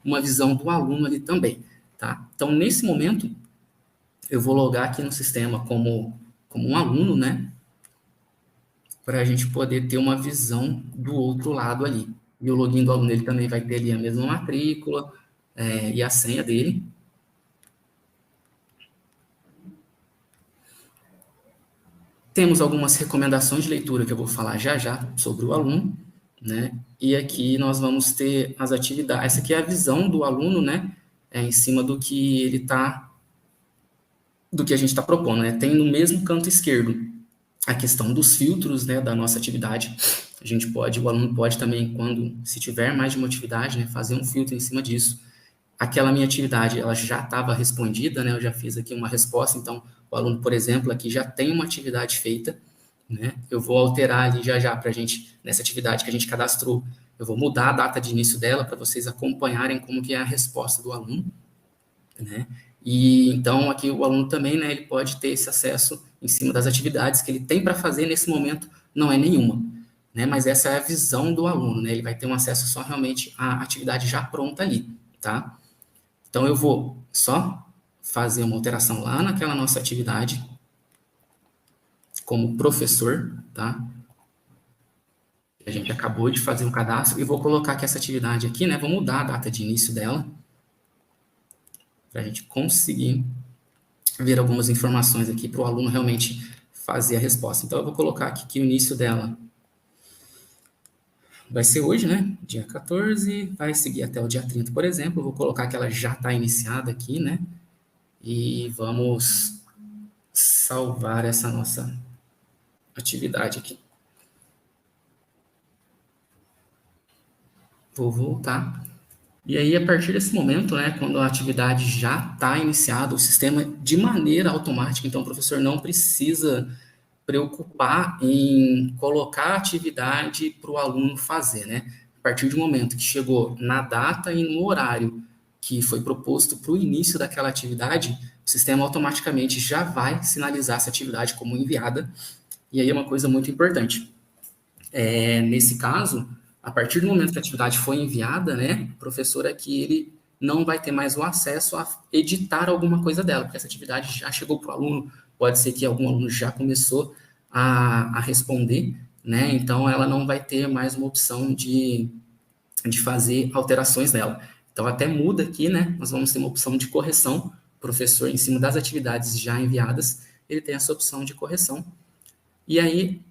uma visão do aluno ali também, tá? Então, nesse momento, eu vou logar aqui no sistema como um aluno, né? Para a gente poder ter uma visão do outro lado ali. E o login do aluno, ele também vai ter ali a mesma matrícula e a senha dele. Temos algumas recomendações de leitura que eu vou falar já já sobre o aluno, né? E aqui nós vamos ter as atividades. Essa aqui é a visão do aluno, né? Em cima do que ele está, do que a gente está propondo, né? Tem no mesmo canto esquerdo a questão dos filtros, né, da nossa atividade. A gente pode, o aluno pode também, quando se tiver mais de uma atividade, né, fazer um filtro em cima disso. Aquela minha atividade, ela já estava respondida, né? Eu já fiz aqui uma resposta, então o aluno, por exemplo, aqui já tem uma atividade feita, né? Eu vou alterar ali já para a gente, nessa atividade que a gente cadastrou, eu vou mudar a data de início dela para vocês acompanharem como que é a resposta do aluno, né? E então aqui o aluno também, né, ele pode ter esse acesso em cima das atividades que ele tem para fazer nesse momento, não é nenhuma, né? Mas essa é a visão do aluno, né? Ele vai ter um acesso só realmente à atividade já pronta ali, tá? Então, eu vou só fazer uma alteração lá naquela nossa atividade, como professor, tá? A gente acabou de fazer um cadastro, e vou colocar aqui essa atividade aqui, né? Vou mudar a data de início dela, para a gente conseguir ver algumas informações aqui para o aluno realmente fazer a resposta. Então, eu vou colocar aqui que o início dela vai ser hoje, né? Dia 14, vai seguir até o dia 30, por exemplo. Eu vou colocar que ela já está iniciada aqui, né? E vamos salvar essa nossa atividade aqui. Vou voltar. E aí, a partir desse momento, né, quando a atividade já está iniciada, o sistema de maneira automática, então o professor não precisa preocupar em colocar a atividade para o aluno fazer, né? A partir do momento que chegou na data e no horário que foi proposto para o início daquela atividade, o sistema automaticamente já vai sinalizar essa atividade como enviada. E aí é uma coisa muito importante. Nesse caso, a partir do momento que a atividade foi enviada, né, o professor aqui, ele não vai ter mais o acesso a editar alguma coisa dela, porque essa atividade já chegou para o aluno, pode ser que algum aluno já começou a responder, né, então ela não vai ter mais uma opção de fazer alterações nela. Então, até muda aqui, né, nós vamos ter uma opção de correção, o professor, em cima das atividades já enviadas, ele tem essa opção de correção, e aí,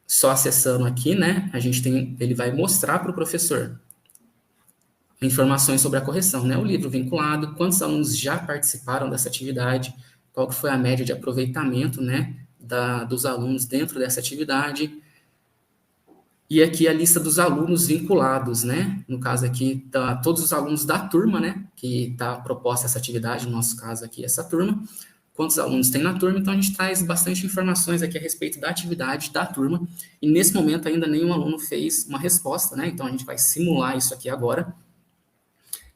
só acessando aqui, né, ele vai mostrar para o professor informações sobre a correção, né, o livro vinculado, quantos alunos já participaram dessa atividade, qual que foi a média de aproveitamento, né, dos alunos dentro dessa atividade, e aqui a lista dos alunos vinculados, né, no caso aqui, todos os alunos da turma, né, que está proposta essa atividade, no nosso caso aqui, essa turma, quantos alunos tem na turma, então a gente traz bastante informações aqui a respeito da atividade da turma, e nesse momento ainda nenhum aluno fez uma resposta, né, então a gente vai simular isso aqui agora.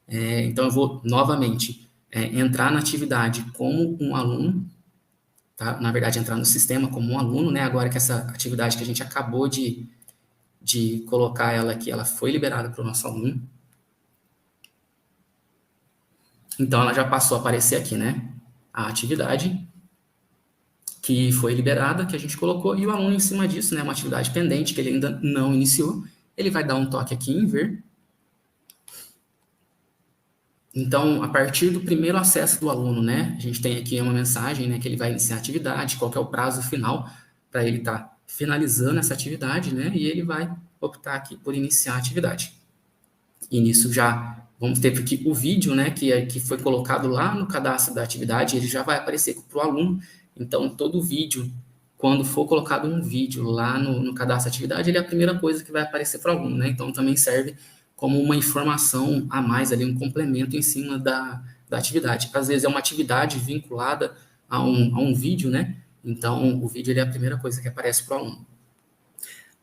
Então eu vou novamente entrar na atividade como um aluno, tá? Na verdade entrar no sistema como um aluno, né, agora que essa atividade que a gente acabou de colocar ela aqui, ela foi liberada para o nosso aluno. Então ela já passou a aparecer aqui, né, a atividade que foi liberada, que a gente colocou, e o aluno em cima disso, né, uma atividade pendente que ele ainda não iniciou, ele vai dar um toque aqui em ver. Então, a partir do primeiro acesso do aluno, né, a gente tem aqui uma mensagem, né, que ele vai iniciar a atividade, qual que é o prazo final para ele estar finalizando essa atividade, né, e ele vai optar aqui por iniciar a atividade. E nisso já vamos ter aqui o vídeo, né, que foi colocado lá no cadastro da atividade, ele já vai aparecer para o aluno. Então, todo vídeo, quando for colocado um vídeo lá no cadastro da atividade, ele é a primeira coisa que vai aparecer para o aluno, né? Então, também serve como uma informação a mais ali, um complemento em cima da atividade. Às vezes é uma atividade vinculada a um vídeo, né? Então, o vídeo ele é a primeira coisa que aparece para o aluno.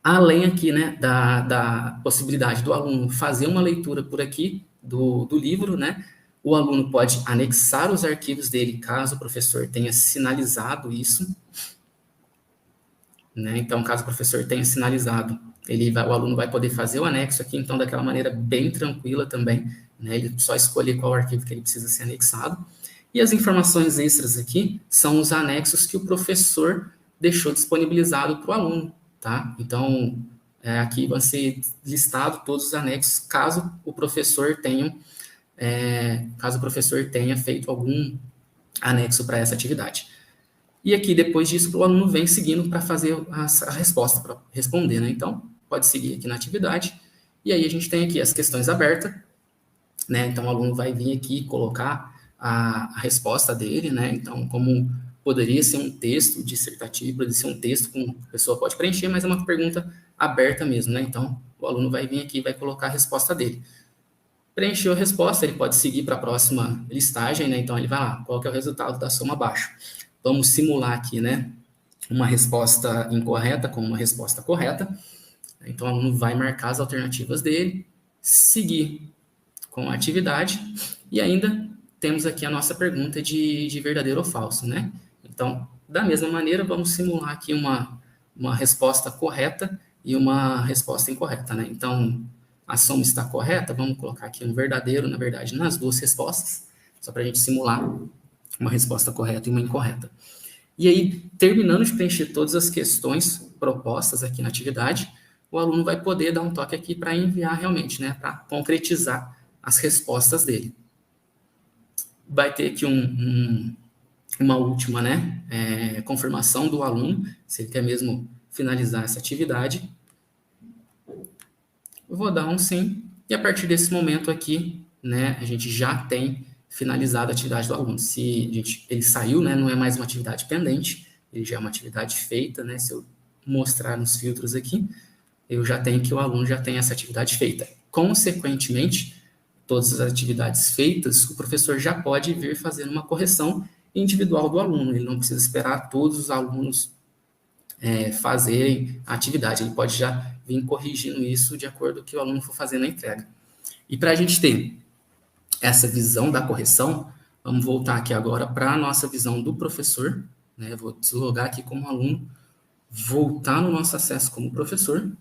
Além aqui, né, da possibilidade do aluno fazer uma leitura por aqui do livro, né, o aluno pode anexar os arquivos dele, caso o professor tenha sinalizado isso, né, então, caso o professor tenha sinalizado, o aluno vai poder fazer o anexo aqui, então, daquela maneira bem tranquila também, né? Ele só escolher qual arquivo que ele precisa ser anexado. E as informações extras aqui são os anexos que o professor deixou disponibilizado para o aluno, tá? Então, aqui vai ser listado todos os anexos, caso o professor tenha feito algum anexo para essa atividade. E aqui, depois disso, o aluno vem seguindo para fazer a resposta, para responder, né? Então, pode seguir aqui na atividade. E aí a gente tem aqui as questões abertas, né? Então, o aluno vai vir aqui colocar a resposta dele, né? Então, como poderia ser um texto dissertativo, poderia ser um texto que a pessoa pode preencher, mas é uma pergunta aberta mesmo, né? Então, o aluno vai vir aqui e vai colocar a resposta dele. Preencheu a resposta, ele pode seguir para a próxima listagem, né? Então, ele vai lá, qual que é o resultado da soma abaixo. Vamos simular aqui, né? Uma resposta incorreta com uma resposta correta. Então, o aluno vai marcar as alternativas dele, seguir com a atividade, e ainda temos aqui a nossa pergunta de verdadeiro ou falso, né? Então, da mesma maneira, vamos simular aqui uma resposta correta e uma resposta incorreta, né? Então, a soma está correta, vamos colocar aqui um verdadeiro, na verdade, nas duas respostas, só para a gente simular uma resposta correta e uma incorreta. E aí, terminando de preencher todas as questões propostas aqui na atividade, o aluno vai poder dar um toque aqui para enviar realmente, né, para concretizar as respostas dele. Vai ter aqui uma última, né, confirmação do aluno, se ele quer mesmo finalizar essa atividade. Eu vou dar um sim, e a partir desse momento aqui, né, a gente já tem finalizado a atividade do aluno. Se ele saiu, né, não é mais uma atividade pendente, ele já é uma atividade feita, né, se eu mostrar nos filtros aqui, eu já tenho que o aluno já tem essa atividade feita. Consequentemente, todas as atividades feitas, o professor já pode vir fazendo uma correção individual do aluno, ele não precisa esperar todos os alunos fazerem a atividade, ele pode já vir corrigindo isso de acordo com o que o aluno for fazendo a entrega. E para a gente ter essa visão da correção, vamos voltar aqui agora para a nossa visão do professor, né? Eu vou deslogar aqui como aluno, voltar no nosso acesso como professor.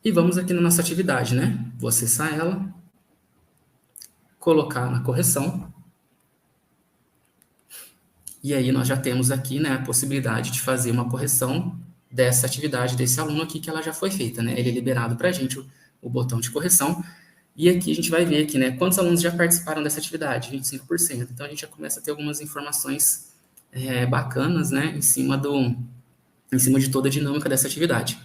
E vamos aqui na nossa atividade, né? Vou acessar ela, colocar na correção. E aí nós já temos aqui, né, a possibilidade de fazer uma correção dessa atividade desse aluno aqui que ela já foi feita, né? Ele é liberado para a gente o botão de correção. E aqui a gente vai ver aqui, né, quantos alunos já participaram dessa atividade, 25%. Então a gente já começa a ter algumas informações bacanas, né, em cima de toda a dinâmica dessa atividade.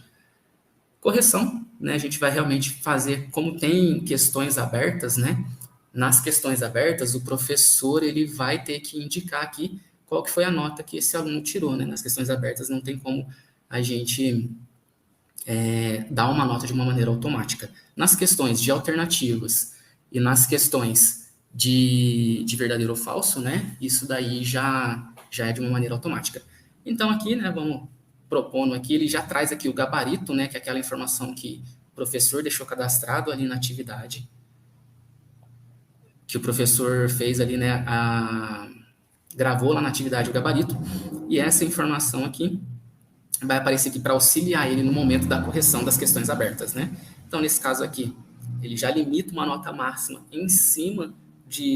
Correção, né, a gente vai realmente fazer, como tem questões abertas, né, nas questões abertas, o professor ele vai ter que indicar aqui qual que foi a nota que esse aluno tirou, né, nas questões abertas não tem como a gente dar uma nota de uma maneira automática. Nas questões de alternativas e nas questões de verdadeiro ou falso, né, isso daí já é de uma maneira automática. Então aqui, né, vamos propondo aqui, ele já traz aqui o gabarito, né, que é aquela informação que o professor deixou cadastrado ali na atividade, que o professor fez ali, né, gravou lá na atividade o gabarito, e essa informação aqui vai aparecer aqui para auxiliar ele no momento da correção das questões abertas, né? Então, nesse caso aqui, ele já limita uma nota máxima em cima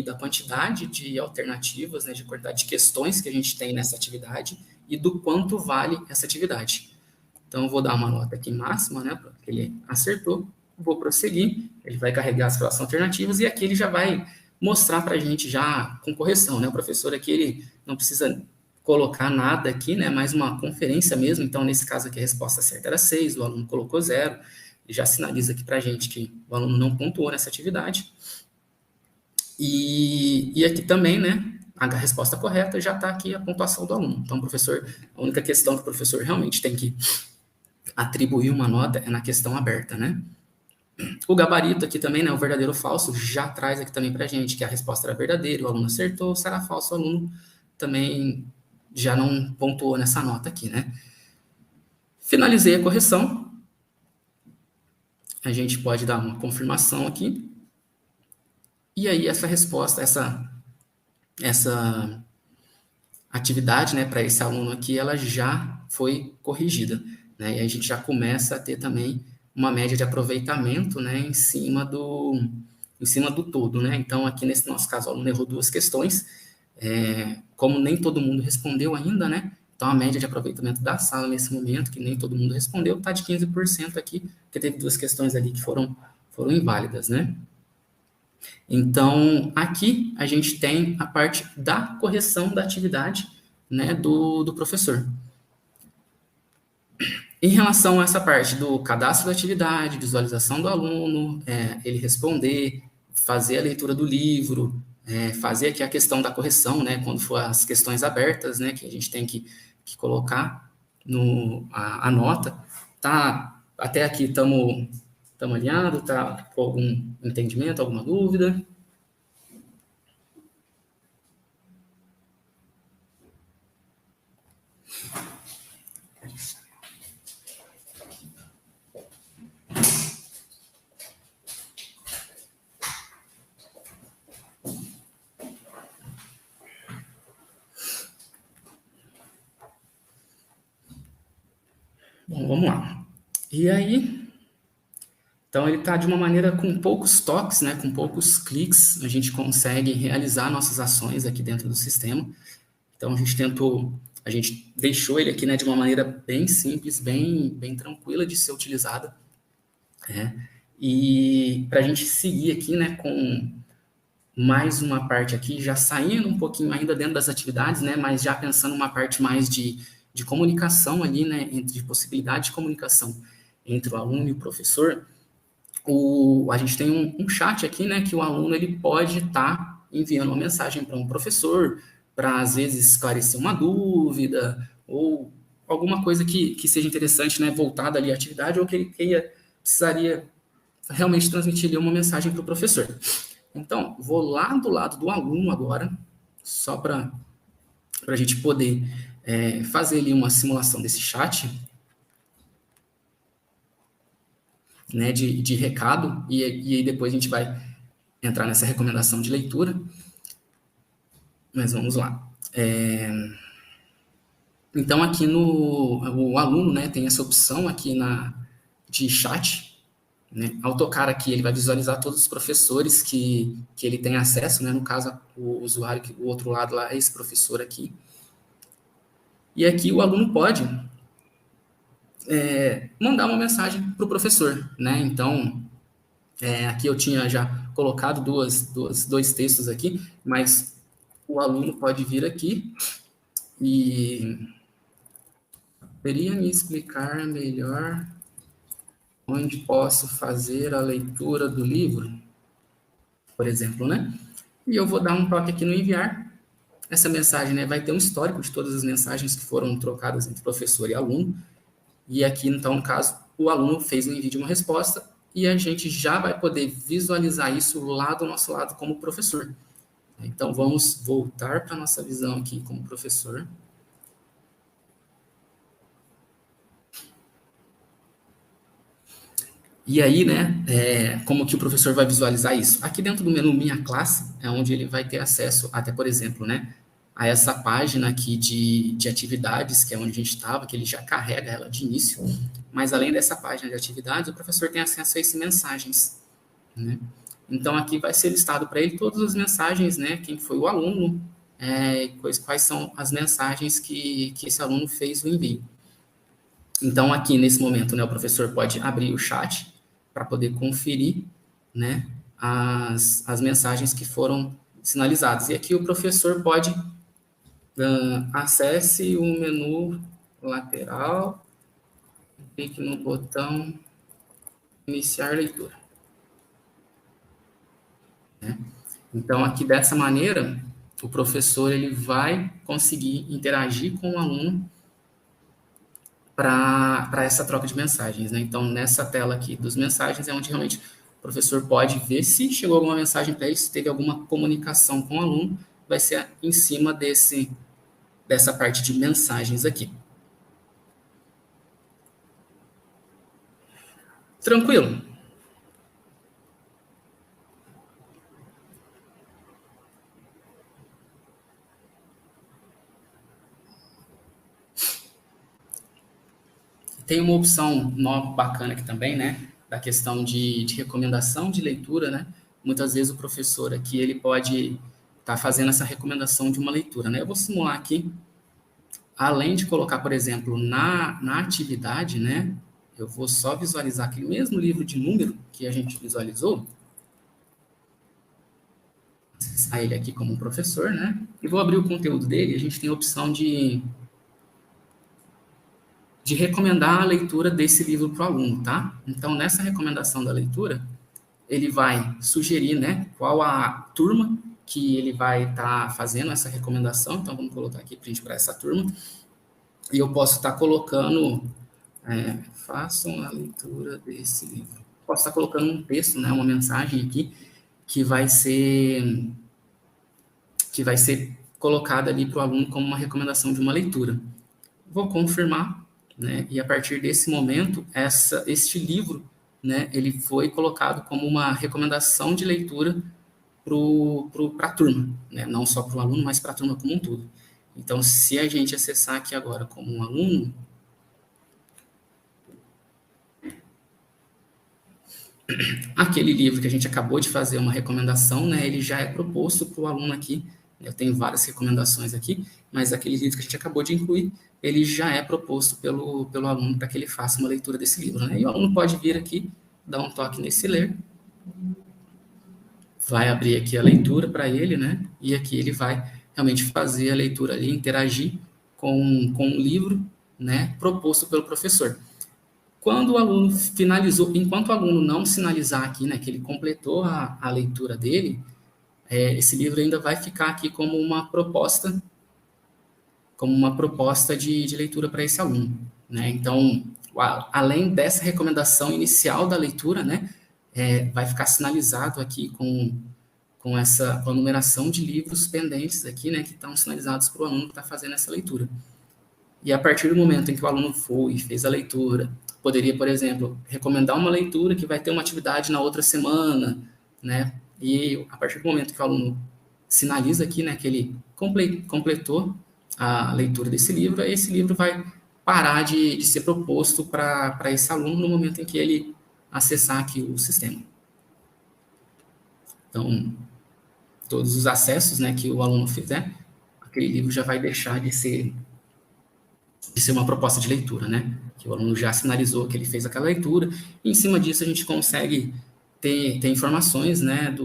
da quantidade de alternativas, né, de quantidade de questões que a gente tem nessa atividade e do quanto vale essa atividade. Então, eu vou dar uma nota aqui máxima, né, porque ele acertou, vou prosseguir, ele vai carregar as próximas alternativas e aqui ele já vai mostrar para a gente já com correção, né? O professor aqui, ele não precisa colocar nada aqui, né? Mais uma conferência mesmo. Então, nesse caso aqui, a resposta certa era 6, o aluno colocou 0. Ele já sinaliza aqui para a gente que o aluno não pontuou nessa atividade. E aqui também, né? A resposta correta já está aqui a pontuação do aluno. Então, professor, a única questão que o professor realmente tem que atribuir uma nota é na questão aberta, né? O gabarito aqui também, né, o verdadeiro ou falso, já traz aqui também para a gente que a resposta era verdadeira, o aluno acertou, se era falso, o aluno também já não pontuou nessa nota aqui, né? Finalizei a correção. A gente pode dar uma confirmação aqui. E aí essa resposta, essa atividade, né, para esse aluno aqui, ela já foi corrigida. né? E aí a gente já começa a ter também uma média de aproveitamento, né, em cima do todo, né? Então, aqui nesse nosso caso, o aluno errou duas questões, como nem todo mundo respondeu ainda, né? Então, a média de aproveitamento da sala nesse momento, que nem todo mundo respondeu, está de 15% aqui, porque teve duas questões ali que foram inválidas, né? Então, aqui a gente tem a parte da correção da atividade, né, do professor. Em relação a essa parte do cadastro da atividade, visualização do aluno, ele responder, fazer a leitura do livro, fazer aqui a questão da correção, né, quando for as questões abertas, né, que a gente tem que colocar a nota, tá? Até aqui estamos alinhados, tá com algum entendimento, alguma dúvida? Bom, vamos lá. E aí, então ele está de uma maneira com poucos toques, né, com poucos cliques, a gente consegue realizar nossas ações aqui dentro do sistema. Então a gente deixou ele aqui, né, de uma maneira bem simples, bem tranquila de ser utilizada, né? E para a gente seguir aqui, né, com mais uma parte aqui, já saindo um pouquinho ainda dentro das atividades, né, mas já pensando uma parte mais de comunicação ali, né, de possibilidade de comunicação entre o aluno e o professor. A gente tem um chat aqui, né, que o aluno ele pode estar enviando uma mensagem para um professor, para às vezes esclarecer uma dúvida ou alguma coisa que seja interessante, né, voltada ali à atividade ou que ele precisaria realmente transmitir ali uma mensagem para o professor. Então, vou lá do lado do aluno agora, só para a gente poder fazer ali uma simulação desse chat, né, de recado, e aí depois a gente vai entrar nessa recomendação de leitura, mas vamos lá. Então, aqui o aluno, né, tem essa opção aqui de chat, né? Ao tocar aqui, ele vai visualizar todos os professores que ele tem acesso, né? No caso, o usuário, o outro lado lá é esse professor aqui. E aqui o aluno pode mandar uma mensagem para o professor, né? Então, aqui eu tinha já colocado dois textos aqui, mas o aluno pode vir aqui e poderia me explicar melhor onde posso fazer a leitura do livro, por exemplo, né? E eu vou dar um toque aqui no enviar. Essa mensagem, né, vai ter um histórico de todas as mensagens que foram trocadas entre professor e aluno. E aqui, então, no caso, o aluno fez um envio de uma resposta e a gente já vai poder visualizar isso lá do nosso lado como professor. Então, vamos voltar para a nossa visão aqui como professor. E aí, né, como que o professor vai visualizar isso? Aqui dentro do menu Minha Classe é onde ele vai ter acesso até, por exemplo, né, a essa página aqui de atividades, que é onde a gente estava, que ele já carrega ela de início. Mas além dessa página de atividades, o professor tem acesso a essas mensagens, né? Então aqui vai ser listado para ele todas as mensagens, né, quem foi o aluno, quais são as mensagens que esse aluno fez o envio. Então, aqui nesse momento, né, o professor pode abrir o chat para poder conferir, né, as mensagens que foram sinalizadas. E aqui o professor pode acesse o menu lateral, clique no botão iniciar leitura. Né? Então, aqui dessa maneira, o professor ele vai conseguir interagir com o aluno para essa troca de mensagens, né? Então, nessa tela aqui dos mensagens é onde realmente o professor pode ver se chegou alguma mensagem para ele, se teve alguma comunicação com o aluno, vai ser em cima dessa parte de mensagens aqui. Tranquilo? Tem uma opção nova, bacana aqui também, né? Da questão de recomendação de leitura, né? Muitas vezes o professor aqui, ele pode estar fazendo essa recomendação de uma leitura, né? Eu vou simular aqui, além de colocar, por exemplo, na atividade, né? Eu vou só visualizar aquele mesmo livro de número que a gente visualizou, acessar ele aqui como um professor, né? E vou abrir o conteúdo dele, a gente tem a opção de recomendar a leitura desse livro para o aluno, tá? Então, nessa recomendação da leitura, ele vai sugerir, né, qual a turma que ele vai estar fazendo essa recomendação. Então, vamos colocar aqui print para essa turma. E eu posso estar colocando, façam a leitura desse livro. Posso estar colocando um texto, né, uma mensagem aqui, que vai ser colocada ali para o aluno como uma recomendação de uma leitura. Vou confirmar, né? E a partir desse momento, este livro, né, ele foi colocado como uma recomendação de leitura para a turma, né? Não só para o aluno, mas para a turma como um todo. Então, se a gente acessar aqui agora como um aluno, aquele livro que a gente acabou de fazer uma recomendação, né, ele já é proposto para o aluno aqui. Eu tenho várias recomendações aqui, mas aquele livro que a gente acabou de incluir, ele já é proposto pelo aluno para que ele faça uma leitura desse livro, né? E o aluno pode vir aqui, dar um toque nesse ler, vai abrir aqui a leitura para ele, né? E aqui ele vai realmente fazer a leitura ali, interagir com o livro, né, proposto pelo professor. Quando o aluno finalizou, enquanto o aluno não sinalizar aqui, né, que ele completou a leitura dele, esse livro ainda vai ficar aqui como uma proposta de leitura para esse aluno, né? Então, além dessa recomendação inicial da leitura, né, vai ficar sinalizado aqui com a numeração de livros pendentes aqui, né, que estão sinalizados para o aluno que está fazendo essa leitura. E a partir do momento em que o aluno foi e fez a leitura, poderia, por exemplo, recomendar uma leitura que vai ter uma atividade na outra semana, né? E a partir do momento que o aluno sinaliza aqui, né, que ele completou a leitura desse livro, esse livro vai parar de ser proposto para esse aluno no momento em que ele acessar aqui o sistema. Então, todos os acessos, né, que o aluno fizer, aquele livro já vai deixar de ser uma proposta de leitura, né? Que o aluno já sinalizou que ele fez aquela leitura, e em cima disso a gente consegue ter informações, né,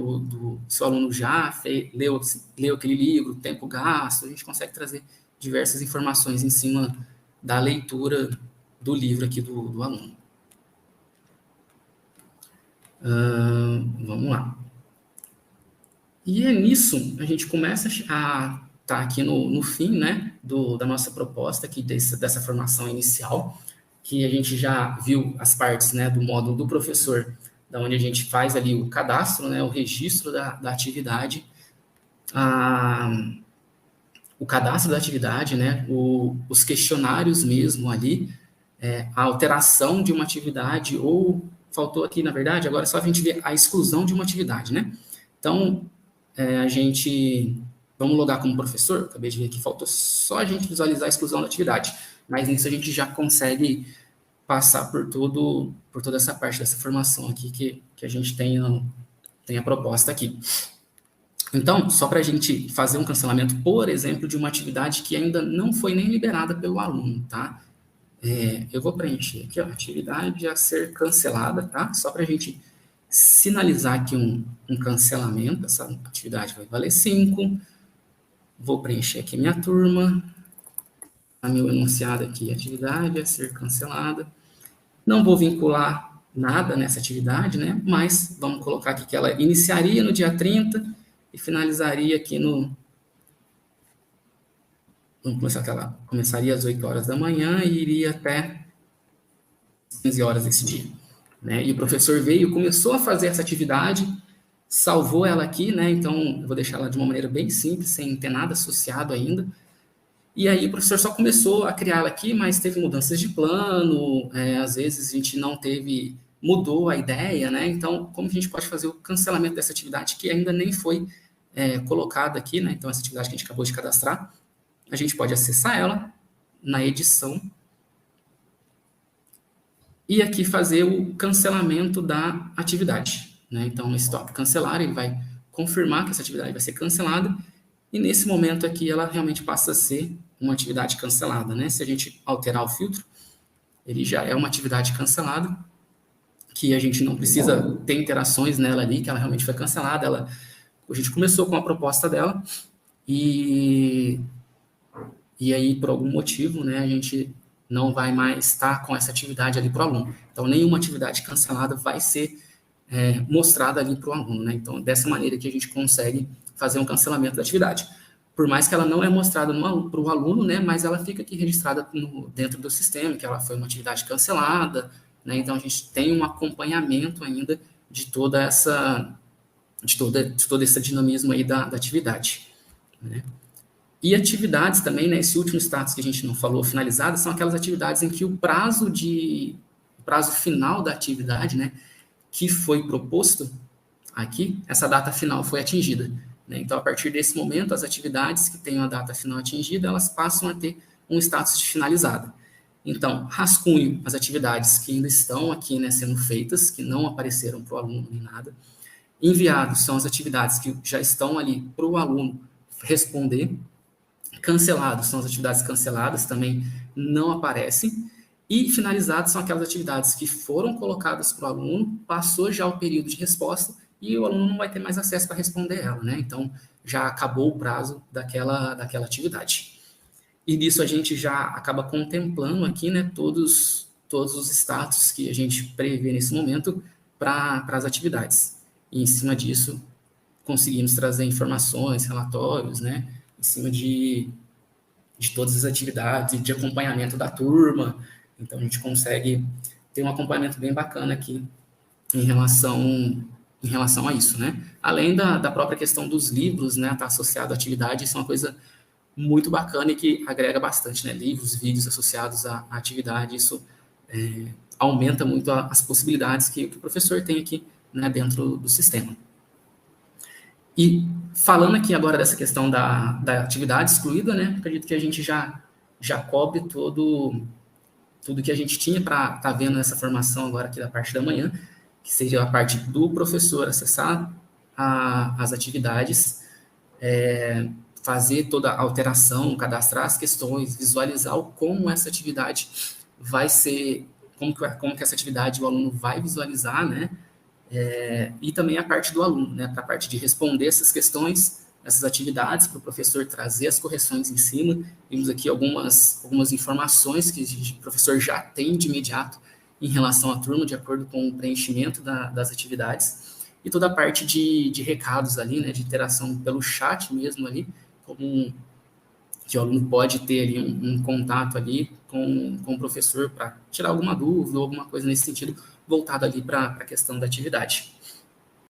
se o aluno já leu aquele livro, tempo gasto, a gente consegue trazer diversas informações em cima da leitura do livro aqui do aluno. Vamos lá. E é nisso, a gente começa a estar aqui no fim, né, da nossa proposta aqui dessa formação inicial, que a gente já viu as partes, né, do módulo do professor, da onde a gente faz ali o cadastro, né, o registro da atividade, o cadastro da atividade, né, os questionários mesmo ali, a alteração de uma atividade, ou faltou aqui, na verdade, agora só a gente ver a exclusão de uma atividade, né? Então, a gente, vamos logar como professor, acabei de ver que faltou só a gente visualizar a exclusão da atividade, mas nisso a gente já consegue passar por toda essa parte dessa formação aqui que a gente tem a proposta aqui. Então, só para a gente fazer um cancelamento, por exemplo, de uma atividade que ainda não foi nem liberada pelo aluno, tá? Eu vou preencher aqui, ó, atividade a ser cancelada, tá? Só para a gente sinalizar aqui um cancelamento, essa atividade vai valer 5. Vou preencher aqui minha turma, a meu enunciado aqui, atividade a ser cancelada. Não vou vincular nada nessa atividade, né? Mas vamos colocar aqui que ela iniciaria no dia 30 e finalizaria aqui vamos começar que ela começaria às 8 horas da manhã e iria até 15 horas esse dia, né? E o professor veio, começou a fazer essa atividade, salvou ela aqui, né? Então, eu vou deixar ela de uma maneira bem simples, sem ter nada associado ainda. E aí o professor só começou a criar ela aqui, mas teve mudanças de plano, às vezes a gente não teve, mudou a ideia, né? Então, como a gente pode fazer o cancelamento dessa atividade que ainda nem foi colocada aqui, né? Então, essa atividade que a gente acabou de cadastrar, a gente pode acessar ela na edição e aqui fazer o cancelamento da atividade, né? Então, esse tópico cancelar, ele vai confirmar que essa atividade vai ser cancelada, e nesse momento aqui ela realmente passa a ser uma atividade cancelada, né? Se a gente alterar o filtro, ele já é uma atividade cancelada, que a gente não precisa ter interações nela ali, que ela realmente foi cancelada, a gente começou com a proposta dela, e, e aí, por algum motivo, né, a gente não vai mais estar com essa atividade ali para o aluno. Então, nenhuma atividade cancelada vai ser mostrada ali para o aluno, né? Então, dessa maneira que a gente consegue fazer um cancelamento da atividade. Por mais que ela não é mostrada para o aluno, né, mas ela fica aqui registrada dentro do sistema, que ela foi uma atividade cancelada, né? Então, a gente tem um acompanhamento ainda de todo esse dinamismo aí da atividade, né? E atividades também, né, esse último status que a gente não falou, finalizadas, são aquelas atividades em que o prazo final da atividade, né, que foi proposto aqui, essa data final foi atingida, né? Então, a partir desse momento, as atividades que tenham a data final atingida, elas passam a ter um status de finalizada. Então, rascunho, as atividades que ainda estão aqui, né, sendo feitas, que não apareceram para o aluno nem nada. Enviados são as atividades que já estão ali para o aluno responder. Cancelados são as atividades canceladas, também não aparecem. E finalizados são aquelas atividades que foram colocadas para o aluno, passou já o período de resposta e o aluno não vai ter mais acesso para responder ela, né? Então, já acabou o prazo daquela atividade. E nisso a gente já acaba contemplando aqui, né, todos os status que a gente prevê nesse momento para as atividades. E em cima disso, conseguimos trazer informações, relatórios, né, em cima de todas as atividades, de acompanhamento da turma. Então, a gente consegue ter um acompanhamento bem bacana aqui em relação a isso, né? Além da própria questão dos livros, né, tá associado à atividade, isso é uma coisa muito bacana e que agrega bastante, né? Livros, vídeos associados à atividade, isso aumenta muito as possibilidades que o professor tem aqui, né, dentro do sistema. E falando aqui agora dessa questão da atividade excluída, né, acredito que a gente já cobre tudo que a gente tinha para estar vendo nessa formação agora aqui da parte da manhã, que seria a parte do professor acessar as atividades, fazer toda a alteração, cadastrar as questões, visualizar como essa atividade vai ser, como que essa atividade o aluno vai visualizar, né? E também a parte do aluno, né? Para a parte de responder essas questões, essas atividades, para o professor trazer as correções em cima. Vimos aqui algumas informações que o professor já tem de imediato em relação à turma, de acordo com o preenchimento das atividades. E toda a parte de recados ali, né? De interação pelo chat mesmo ali, que o aluno pode ter ali um contato ali com o professor para tirar alguma dúvida ou alguma coisa nesse sentido, voltado ali para a questão da atividade.